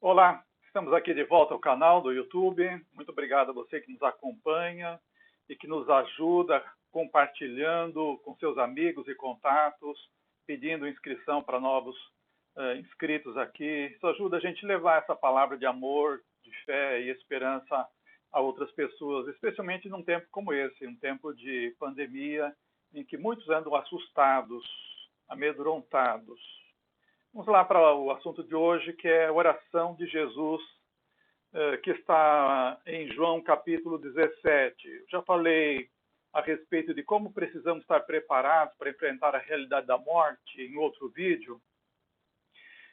Olá, estamos aqui de volta ao canal do YouTube. Muito obrigado a você que nos acompanha e que nos ajuda compartilhando com seus amigos e contatos, pedindo inscrição para novos inscritos aqui. Isso ajuda a gente a levar essa palavra de amor, de fé e esperança a outras pessoas, especialmente num tempo como esse, um tempo de pandemia, em que muitos andam assustados, amedrontados. Vamos lá para o assunto de hoje, que é a oração de Jesus, que está em João capítulo 17. Eu já falei a respeito de como precisamos estar preparados para enfrentar a realidade da morte em outro vídeo.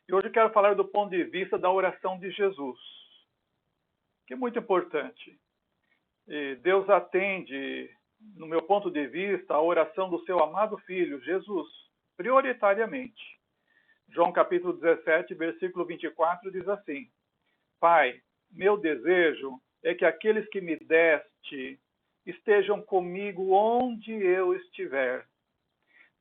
E hoje eu quero falar do ponto de vista da oração de Jesus, que é muito importante. E Deus atende, no meu ponto de vista, a oração do seu amado Filho, Jesus, prioritariamente. João capítulo 17, versículo 24 diz assim: Pai, meu desejo é que aqueles que me deste estejam comigo onde eu estiver,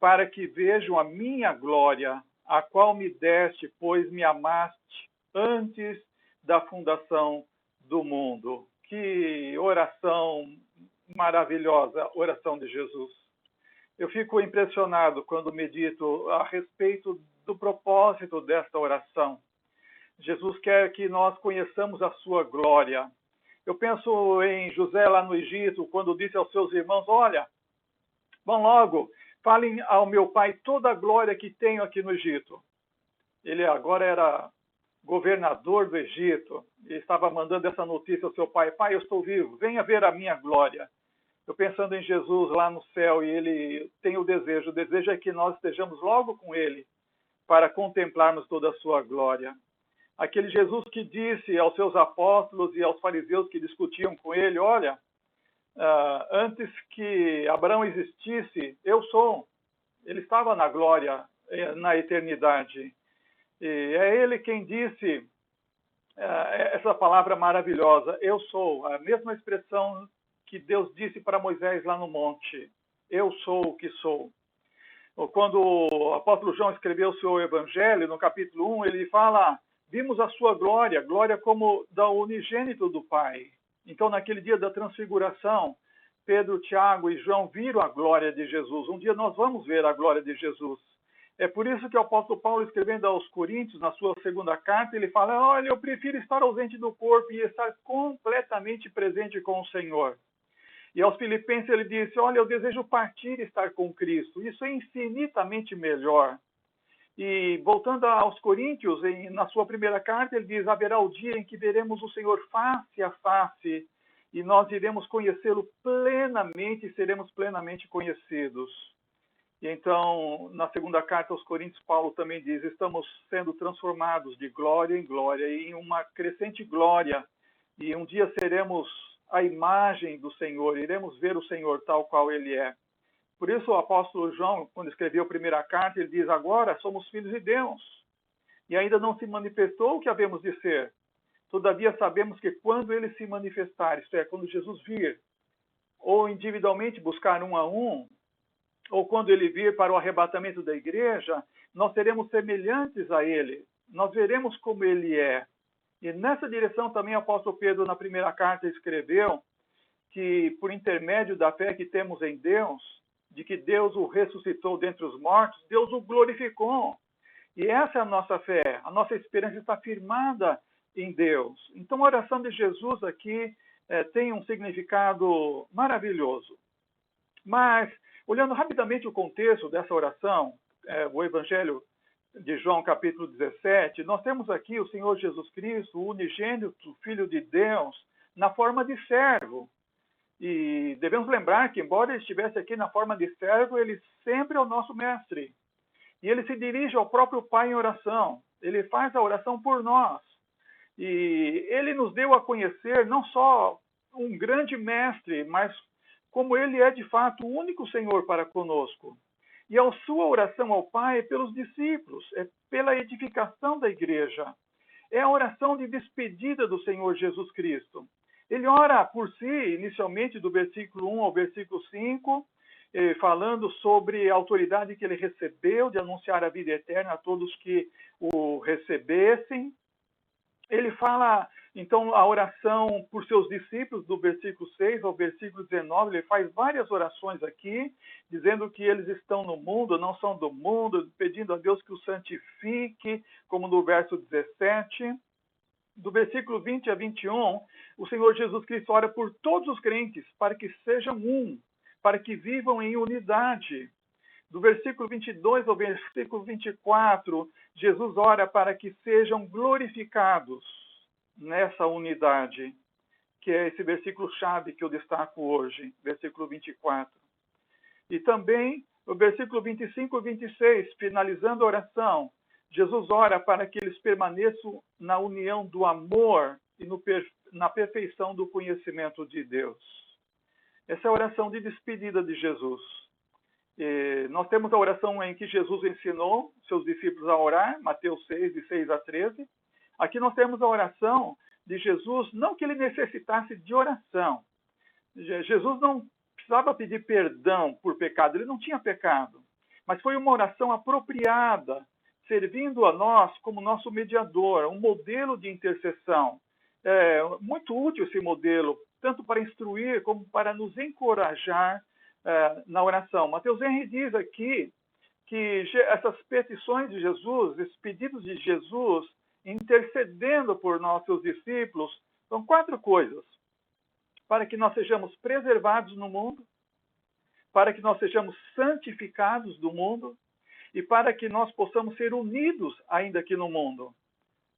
para que vejam a minha glória, a qual me deste, pois me amaste antes da fundação do mundo. Que oração maravilhosa, oração de Jesus. Eu fico impressionado quando medito a respeito do propósito desta oração. Jesus quer que nós conheçamos a sua glória. Eu penso em José lá no Egito, quando disse aos seus irmãos: Olha, vão logo, falem ao meu pai toda a glória que tenho aqui no Egito. Ele agora era governador do Egito e estava mandando essa notícia ao seu pai: Pai, eu estou vivo, venha ver a minha glória. Eu pensando em Jesus lá no céu, e ele tem o desejo é que nós estejamos logo com ele para contemplarmos toda a sua glória. Aquele Jesus que disse aos seus apóstolos e aos fariseus que discutiam com ele: Olha, antes que Abraão existisse, eu sou. Ele estava na glória, na eternidade. E é ele quem disse essa palavra maravilhosa: eu sou. A mesma expressão que Deus disse para Moisés lá no monte: eu sou o que sou. Quando o apóstolo João escreveu o seu evangelho, no capítulo 1, ele fala: vimos a sua glória, glória como da unigênito do Pai. Então, naquele dia da transfiguração, Pedro, Tiago e João viram a glória de Jesus. Um dia nós vamos ver a glória de Jesus. É por isso que o apóstolo Paulo, escrevendo aos Coríntios, na sua segunda carta, ele fala: olha, eu prefiro estar ausente do corpo e estar completamente presente com o Senhor. E aos Filipenses ele disse: olha, eu desejo partir e estar com Cristo. Isso é infinitamente melhor. E voltando aos Coríntios, na sua primeira carta, ele diz: haverá o dia em que veremos o Senhor face a face e nós iremos conhecê-lo plenamente e seremos plenamente conhecidos. E então, na segunda carta aos Coríntios, Paulo também diz: estamos sendo transformados de glória em glória e em uma crescente glória. E um dia seremos a imagem do Senhor, iremos ver o Senhor tal qual ele é. Por isso o apóstolo João, quando escreveu a primeira carta, ele diz: agora somos filhos de Deus, e ainda não se manifestou o que havemos de ser. Todavia sabemos que quando ele se manifestar, isto é, quando Jesus vir, ou individualmente buscar um a um, ou quando ele vir para o arrebatamento da igreja, nós seremos semelhantes a ele, nós veremos como ele é. E nessa direção também o apóstolo Pedro, na primeira carta, escreveu que, por intermédio da fé que temos em Deus, de que Deus o ressuscitou dentre os mortos, Deus o glorificou. E essa é a nossa fé, a nossa esperança está firmada em Deus. Então a oração de Jesus aqui tem um significado maravilhoso. Mas, olhando rapidamente o contexto dessa oração, o Evangelho de João capítulo 17, nós temos aqui o Senhor Jesus Cristo, o unigênito Filho de Deus, na forma de servo. E devemos lembrar que, embora ele estivesse aqui na forma de servo, ele sempre é o nosso mestre. E ele se dirige ao próprio Pai em oração. Ele faz a oração por nós. E ele nos deu a conhecer não só um grande mestre, mas como ele é de fato o único Senhor para conosco. E a sua oração ao Pai é pelos discípulos, é pela edificação da igreja. É a oração de despedida do Senhor Jesus Cristo. Ele ora por si, inicialmente do versículo 1 ao versículo 5, falando sobre a autoridade que ele recebeu de anunciar a vida eterna a todos que o recebessem. Ele fala, então, a oração por seus discípulos, do versículo 6 ao versículo 19, ele faz várias orações aqui, dizendo que eles estão no mundo, não são do mundo, pedindo a Deus que o santifique, como no verso 17. Do versículo 20 a 21, o Senhor Jesus Cristo ora por todos os crentes, para que sejam um, para que vivam em unidade. Do versículo 22 ao versículo 24, Jesus ora para que sejam glorificados nessa unidade, que é esse versículo-chave que eu destaco hoje, versículo 24. E também o versículo 25 e 26, finalizando a oração, Jesus ora para que eles permaneçam na união do amor e na perfeição do conhecimento de Deus. Essa é a oração de despedida de Jesus. E nós temos a oração em que Jesus ensinou seus discípulos a orar, Mateus 6, de 6 a 13. Aqui nós temos a oração de Jesus, não que ele necessitasse de oração. Jesus não precisava pedir perdão por pecado, ele não tinha pecado. Mas foi uma oração apropriada, servindo a nós como nosso mediador, um modelo de intercessão. É muito útil esse modelo, tanto para instruir como para nos encorajar na oração. Mateus Henry diz aqui que essas petições de Jesus, esses pedidos de Jesus, intercedendo por nós, seus discípulos, são 4 coisas. Para que nós sejamos preservados no mundo, para que nós sejamos santificados do mundo e para que nós possamos ser unidos ainda aqui no mundo.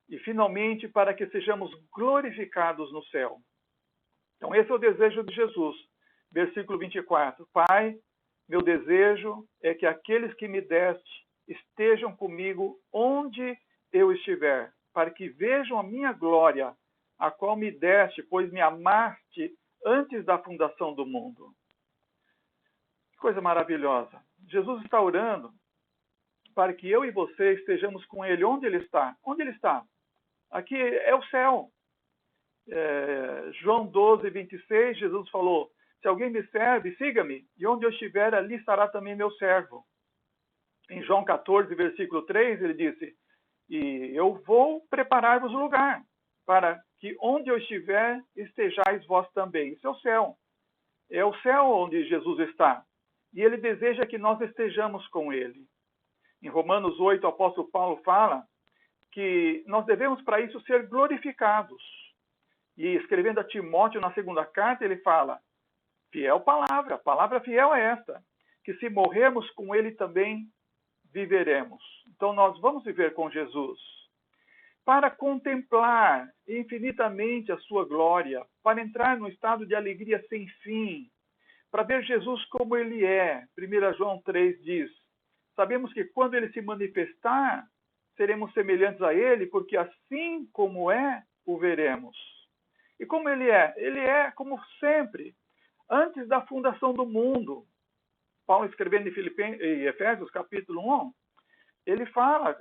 E, finalmente, para que sejamos glorificados no céu. Então, esse é o desejo de Jesus. Versículo 24. Pai, meu desejo é que aqueles que me deste estejam comigo onde eu estiver, para que vejam a minha glória, a qual me deste, pois me amaste antes da fundação do mundo. Que coisa maravilhosa. Jesus está orando para que eu e você estejamos com Ele. Onde Ele está? Onde Ele está? Aqui é o céu. João 12, 26, Jesus falou, se alguém me serve, siga-me, e onde eu estiver, ali estará também meu servo. Em João 14, versículo 3, ele disse, e eu vou preparar-vos lugar, para que onde eu estiver, estejais vós também. Isso é o céu. É o céu onde Jesus está. E ele deseja que nós estejamos com ele. Em Romanos 8, o apóstolo Paulo fala que nós devemos, para isso, ser glorificados. E escrevendo a Timóteo na segunda carta, ele fala, fiel palavra fiel é esta, que se morrermos com ele também viveremos. Então nós vamos viver com Jesus. Para contemplar infinitamente a sua glória, para entrar num estado de alegria sem fim, para ver Jesus como ele é. 1 João 3 diz, sabemos que quando ele se manifestar, seremos semelhantes a ele, porque assim como é, o veremos. E como ele é? Ele é como sempre, antes da fundação do mundo. Paulo escrevendo em Efésios capítulo 1, ele fala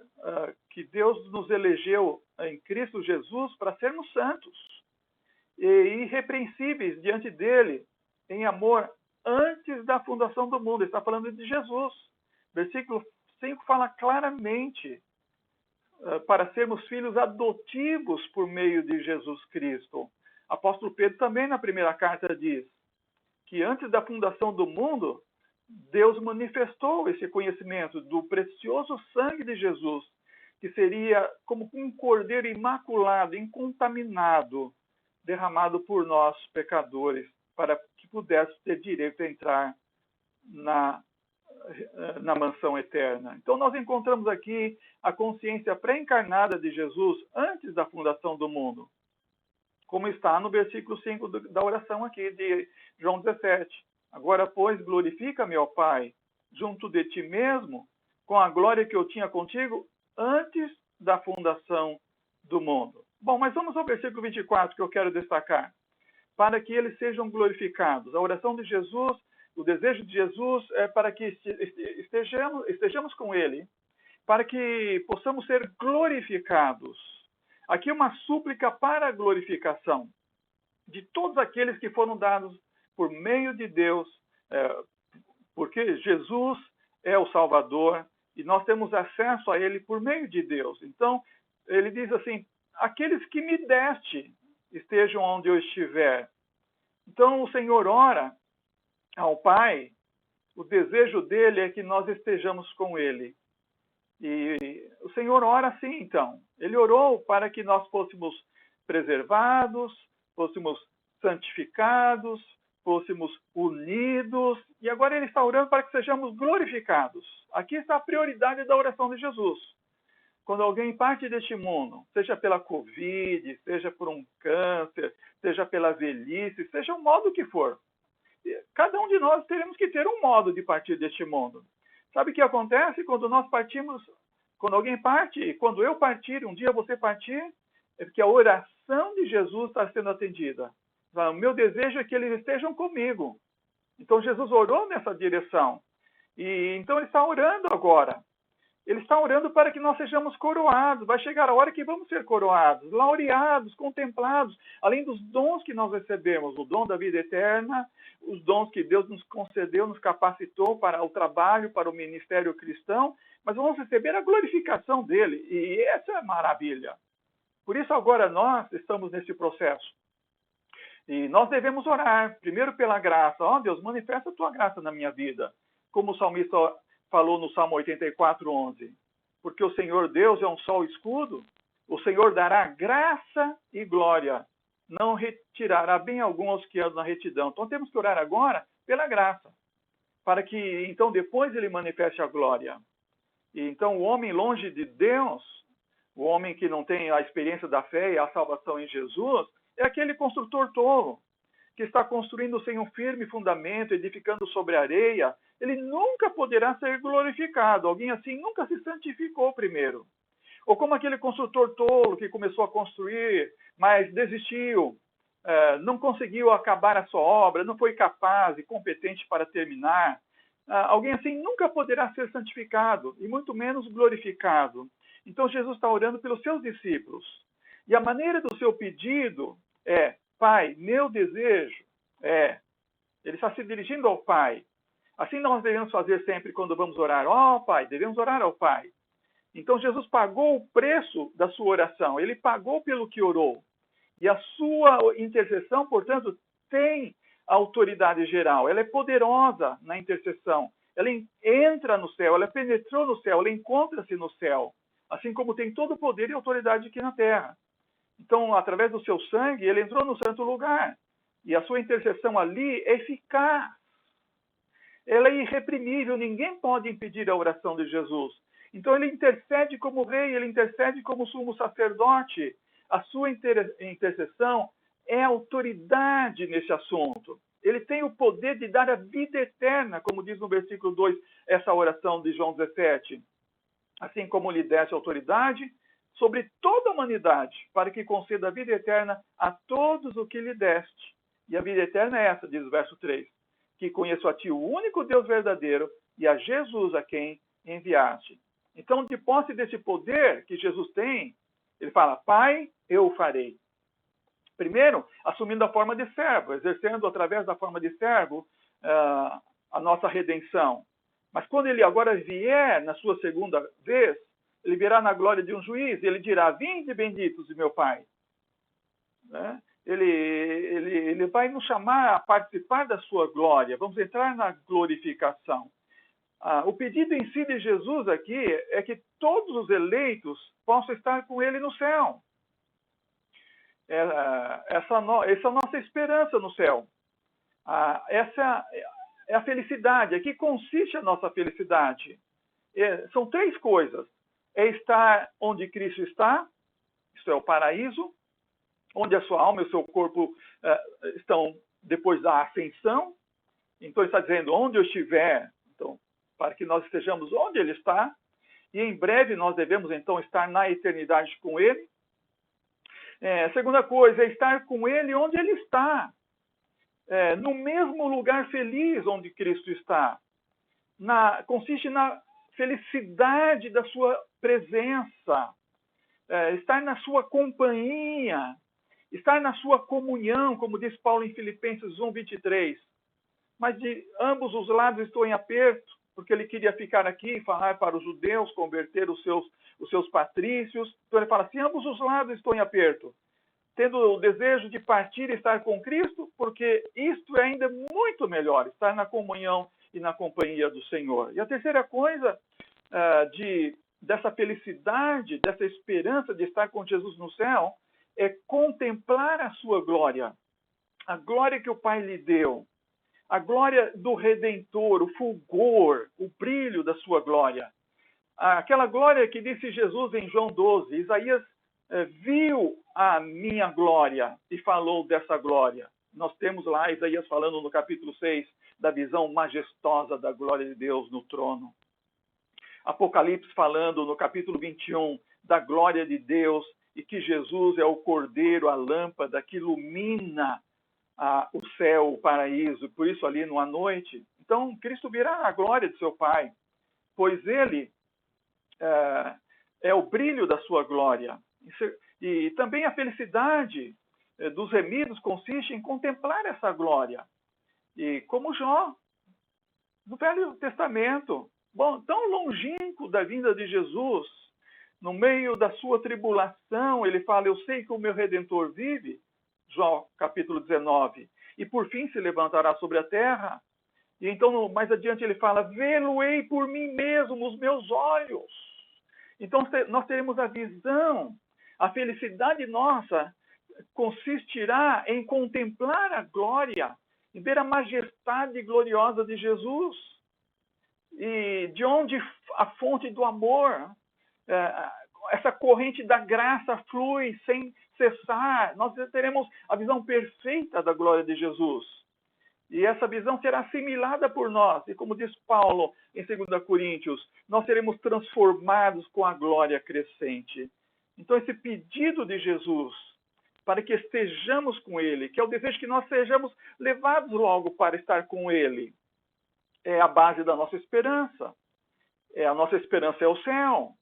que Deus nos elegeu em Cristo Jesus para sermos santos e irrepreensíveis diante dele, em amor, antes da fundação do mundo. Ele está falando de Jesus. Versículo 5 fala claramente para sermos filhos adotivos por meio de Jesus Cristo. Apóstolo Pedro também na primeira carta diz que antes da fundação do mundo, Deus manifestou esse conhecimento do precioso sangue de Jesus, que seria como um cordeiro imaculado, incontaminado, derramado por nós, pecadores, para que pudéssemos ter direito a entrar na mansão eterna. Então nós encontramos aqui a consciência pré-encarnada de Jesus antes da fundação do mundo, como está no versículo 5 da oração aqui de João 17. Agora, pois, glorifica-me, ó Pai, junto de ti mesmo, com a glória que eu tinha contigo antes da fundação do mundo. Bom, mas vamos ao versículo 24 que eu quero destacar. Para que eles sejam glorificados. A oração de Jesus, o desejo de Jesus é para que estejamos com ele, para que possamos ser glorificados. Aqui uma súplica para a glorificação de todos aqueles que foram dados por meio de Deus, porque Jesus é o Salvador e nós temos acesso a ele por meio de Deus. Então, ele diz assim, aqueles que me deste estejam onde eu estiver. Então o Senhor ora ao Pai, o desejo dele é que nós estejamos com ele. E o Senhor ora assim, então. Ele orou para que nós fôssemos preservados, fôssemos santificados, fôssemos unidos. E agora ele está orando para que sejamos glorificados. Aqui está a prioridade da oração de Jesus. Quando alguém parte deste mundo, seja pela Covid, seja por um câncer, seja pela velhice, seja o modo que for, cada um de nós teremos que ter um modo de partir deste mundo. Sabe o que acontece quando nós partimos, quando alguém parte, quando eu partir, um dia você partir, é porque a oração de Jesus está sendo atendida. O meu desejo é que eles estejam comigo. Então Jesus orou nessa direção. E então ele está orando agora. Ele está orando para que nós sejamos coroados. Vai chegar a hora que vamos ser coroados, laureados, contemplados, além dos dons que nós recebemos, o dom da vida eterna, os dons que Deus nos concedeu, nos capacitou para o trabalho, para o ministério cristão, mas vamos receber a glorificação dele. E essa é a maravilha. Por isso agora nós estamos nesse processo. E nós devemos orar, primeiro pela graça. Ó Deus, manifesta a tua graça na minha vida. Como o salmista falou no Salmo 84:11. Porque o Senhor Deus é um sol e escudo, o Senhor dará graça e glória, não retirará bem algum aos que andam na retidão. Então temos que orar agora pela graça, para que então depois ele manifeste a glória. E então o homem longe de Deus, o homem que não tem a experiência da fé e a salvação em Jesus, é aquele construtor tolo, que está construindo sem um firme fundamento, edificando sobre areia. Ele nunca poderá ser glorificado. Alguém assim nunca se santificou primeiro. Ou como aquele construtor tolo que começou a construir, mas desistiu, não conseguiu acabar a sua obra, não foi capaz e competente para terminar. Alguém assim nunca poderá ser santificado, e muito menos glorificado. Então Jesus está orando pelos seus discípulos. E a maneira do seu pedido é: Pai, meu desejo é... Ele está se dirigindo ao Pai. Assim nós devemos fazer sempre quando vamos orar. Ó Pai, devemos orar ao Pai. Então Jesus pagou o preço da sua oração. Ele pagou pelo que orou. E a sua intercessão, portanto, tem autoridade geral. Ela é poderosa na intercessão. Ela entra no céu, ela penetrou no céu, ela encontra-se no céu. Assim como tem todo o poder e autoridade aqui na terra. Então, através do seu sangue, ele entrou no santo lugar. E a sua intercessão ali é eficaz. Ela é irreprimível. Ninguém pode impedir a oração de Jesus. Então, ele intercede como rei, ele intercede como sumo sacerdote. A sua intercessão é autoridade nesse assunto. Ele tem o poder de dar a vida eterna, como diz no versículo 2, essa oração de João 17. Assim como lhe desse autoridade sobre toda a humanidade, para que conceda a vida eterna a todos o que lhe deste. E a vida eterna é essa, diz o verso 3, que conheço a ti, o único Deus verdadeiro, e a Jesus a quem enviaste. Então, de posse desse poder que Jesus tem, ele fala: Pai, eu o farei. Primeiro, assumindo a forma de servo, exercendo através da forma de servo a nossa redenção. Mas quando ele agora vier na sua segunda vez, ele virá na glória de um juiz, e ele dirá: vinde benditos de meu Pai. Né? Ele vai nos chamar a participar da sua glória. Vamos entrar na glorificação. O pedido em si de Jesus aqui é que todos os eleitos possam estar com ele no céu. Essa é a nossa esperança no céu. Essa é a felicidade. Aqui consiste a nossa felicidade. São três coisas. É estar onde Cristo está, isso é o paraíso, onde a sua alma e o seu corpo estão depois da ascensão. Então, ele está dizendo: onde eu estiver, então, para que nós estejamos onde ele está, e em breve nós devemos, então, estar na eternidade com ele. A segunda coisa é estar com ele onde ele está, no mesmo lugar feliz onde Cristo está. Consiste na felicidade da sua presença, estar na sua companhia, estar na sua comunhão, como diz Paulo em Filipenses 1:23. Mas de ambos os lados estou em aperto, porque ele queria ficar aqui e falar para os judeus, converter os seus patrícios. Então ele fala assim, ambos os lados estão em aperto, tendo o desejo de partir e estar com Cristo, porque isto é ainda muito melhor, estar na comunhão e na companhia do Senhor. E a terceira coisa, dessa felicidade, dessa esperança de estar com Jesus no céu, é contemplar a sua glória. A glória que o Pai lhe deu. A glória do Redentor, o fulgor, o brilho da sua glória. Aquela glória que disse Jesus em João 12, Isaías viu a minha glória e falou dessa glória. Nós temos lá Isaías falando no capítulo 6 da visão majestosa da glória de Deus no trono. Apocalipse falando no capítulo 21 da glória de Deus e que Jesus é o cordeiro, a lâmpada que ilumina o céu, o paraíso, por isso ali à noite. Então, Cristo virá a glória de seu Pai, pois ele é o brilho da sua glória. E também a felicidade dos remidos consiste em contemplar essa glória. E como Jó, no Velho Testamento, tão longínquo da vinda de Jesus, no meio da sua tribulação, ele fala, eu sei que o meu Redentor vive, Jó, capítulo 19, e por fim se levantará sobre a terra. E então, mais adiante, ele fala, vê-lo-ei por mim mesmo, nos meus olhos. Então, nós teremos a visão, a felicidade nossa consistirá em contemplar a glória, em ver a majestade gloriosa de Jesus. E de onde a fonte do amor, essa corrente da graça flui sem cessar. Nós teremos a visão perfeita da glória de Jesus. E essa visão será assimilada por nós. E como diz Paulo em 2 Coríntios, nós seremos transformados com a glória crescente. Então esse pedido de Jesus, para que estejamos com Ele, que é o desejo que nós sejamos levados logo para estar com Ele, é a base da nossa esperança. A nossa esperança é o céu.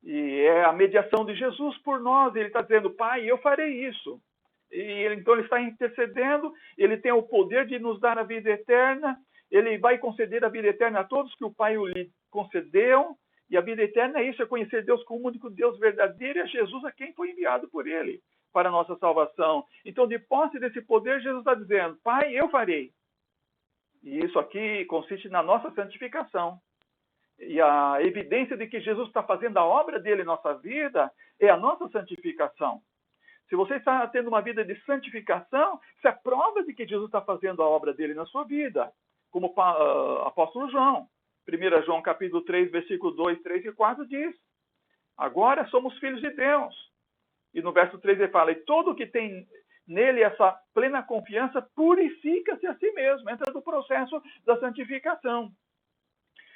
E é a mediação de Jesus por nós. Ele está dizendo, Pai, eu farei isso. E então ele está intercedendo, ele tem o poder de nos dar a vida eterna, ele vai conceder a vida eterna a todos que o Pai lhe concedeu, e a vida eterna é isso, é conhecer Deus como o único Deus verdadeiro, e é Jesus a quem foi enviado por ele, para a nossa salvação. Então, de posse desse poder, Jesus está dizendo, Pai, eu farei. E isso aqui consiste na nossa santificação. E a evidência de que Jesus está fazendo a obra dele em nossa vida é a nossa santificação. Se você está tendo uma vida de santificação, isso é prova de que Jesus está fazendo a obra dele na sua vida. Como o apóstolo João. 1 João capítulo 3, versículo 2, 3 e 4 diz, agora somos filhos de Deus. E no verso 3 ele fala, e todo que tem nele essa plena confiança purifica-se a si mesmo, entra no processo da santificação.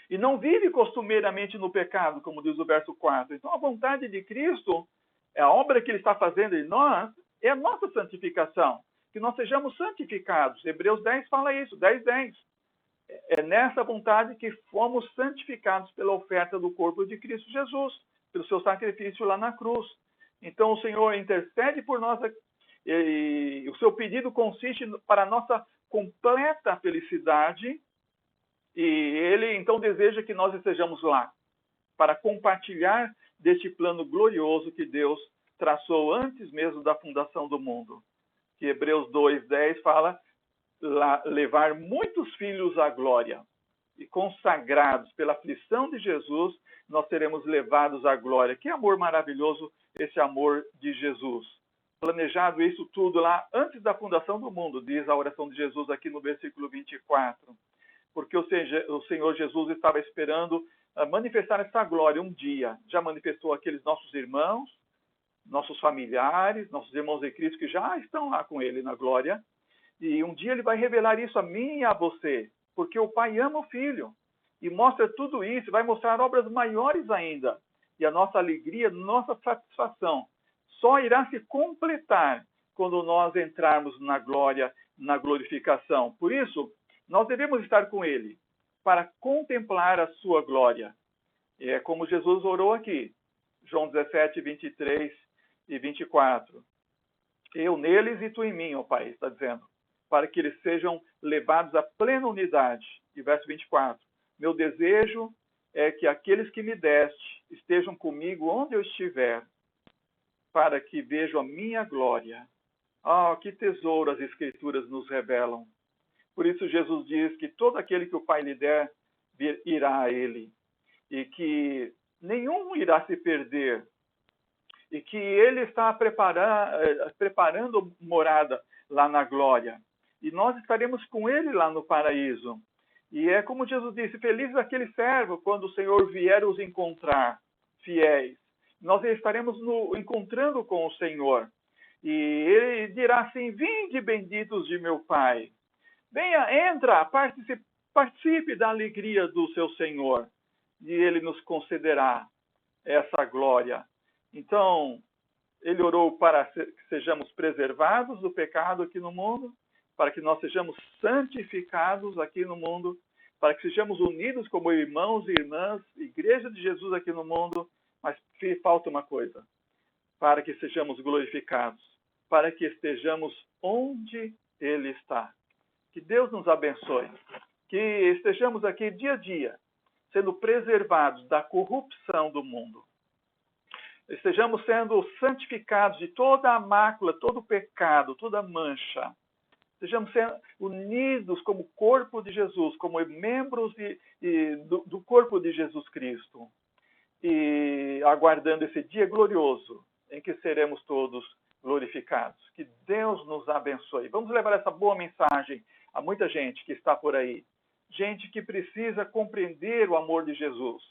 E não vive costumeiramente no pecado, como diz o verso 4. Então a vontade de Cristo, a obra que ele está fazendo em nós, é a nossa santificação. Que nós sejamos santificados. Hebreus 10 fala isso, 10:10. É nessa vontade que fomos santificados pela oferta do corpo de Cristo Jesus, pelo seu sacrifício lá na cruz. Então o Senhor intercede por nós e o seu pedido consiste para a nossa completa felicidade e ele então deseja que nós estejamos lá para compartilhar deste plano glorioso que Deus traçou antes mesmo da fundação do mundo. Que Hebreus 2:10 fala levar muitos filhos à glória. E consagrados pela aflição de Jesus, nós seremos levados à glória. Que amor maravilhoso esse amor de Jesus. Planejado isso tudo lá antes da fundação do mundo, diz a oração de Jesus aqui no versículo 24. Porque o Senhor Jesus estava esperando manifestar essa glória um dia. Já manifestou aqueles nossos irmãos, nossos familiares, nossos irmãos em Cristo que já estão lá com Ele na glória. E um dia Ele vai revelar isso a mim e a você. Porque o Pai ama o Filho. E mostra tudo isso, vai mostrar obras maiores ainda. E a nossa alegria, nossa satisfação só irá se completar quando nós entrarmos na glória, na glorificação. Por isso, nós devemos estar com Ele para contemplar a sua glória. E é como Jesus orou aqui, João 17, 23 e 24. Eu neles e tu em mim, ó Pai, está dizendo, para que eles sejam levados à plena unidade. E verso 24. Meu desejo é que aqueles que me deste estejam comigo onde eu estiver, para que vejam a minha glória. Ah, que tesouro as Escrituras nos revelam. Por isso Jesus diz que todo aquele que o Pai lhe der, irá a ele. E que nenhum irá se perder. E que ele está preparando morada lá na glória. E nós estaremos com ele lá no paraíso. E é como Jesus disse, feliz aquele servo quando o Senhor vier os encontrar fiéis. Nós estaremos encontrando com o Senhor. E ele dirá assim, vinde benditos de meu Pai. Venha, entra, participe da alegria do seu Senhor. E ele nos concederá essa glória. Então, ele orou para que sejamos preservados do pecado aqui no mundo, para que nós sejamos santificados aqui no mundo, para que sejamos unidos como irmãos e irmãs, igreja de Jesus aqui no mundo, mas falta uma coisa, para que sejamos glorificados, para que estejamos onde ele está. Que Deus nos abençoe, que estejamos aqui dia a dia, sendo preservados da corrupção do mundo. Estejamos sendo santificados de toda a mácula, todo o pecado, toda a mancha. Estejamos sendo unidos como corpo de Jesus, como membros do corpo de Jesus Cristo. E aguardando esse dia glorioso em que seremos todos glorificados. Que Deus nos abençoe. Vamos levar essa boa mensagem a muita gente que está por aí. Gente que precisa compreender o amor de Jesus.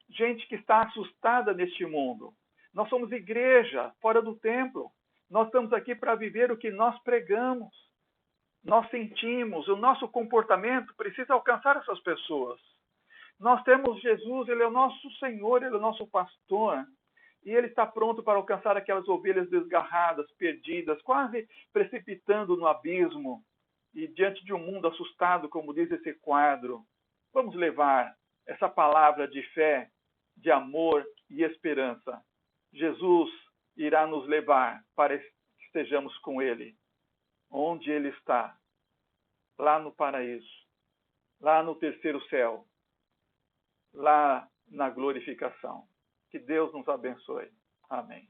Gente que está assustada neste mundo. Nós somos igreja, fora do templo. Nós estamos aqui para viver o que nós pregamos. Nós sentimos, o nosso comportamento precisa alcançar essas pessoas. Nós temos Jesus, ele é o nosso Senhor, ele é o nosso pastor. E ele está pronto para alcançar aquelas ovelhas desgarradas, perdidas, quase precipitando no abismo. E diante de um mundo assustado, como diz esse quadro, vamos levar essa palavra de fé, de amor e esperança. Jesus irá nos levar para que estejamos com ele, onde ele está, lá no paraíso, lá no terceiro céu, lá na glorificação. Que Deus nos abençoe. Amém.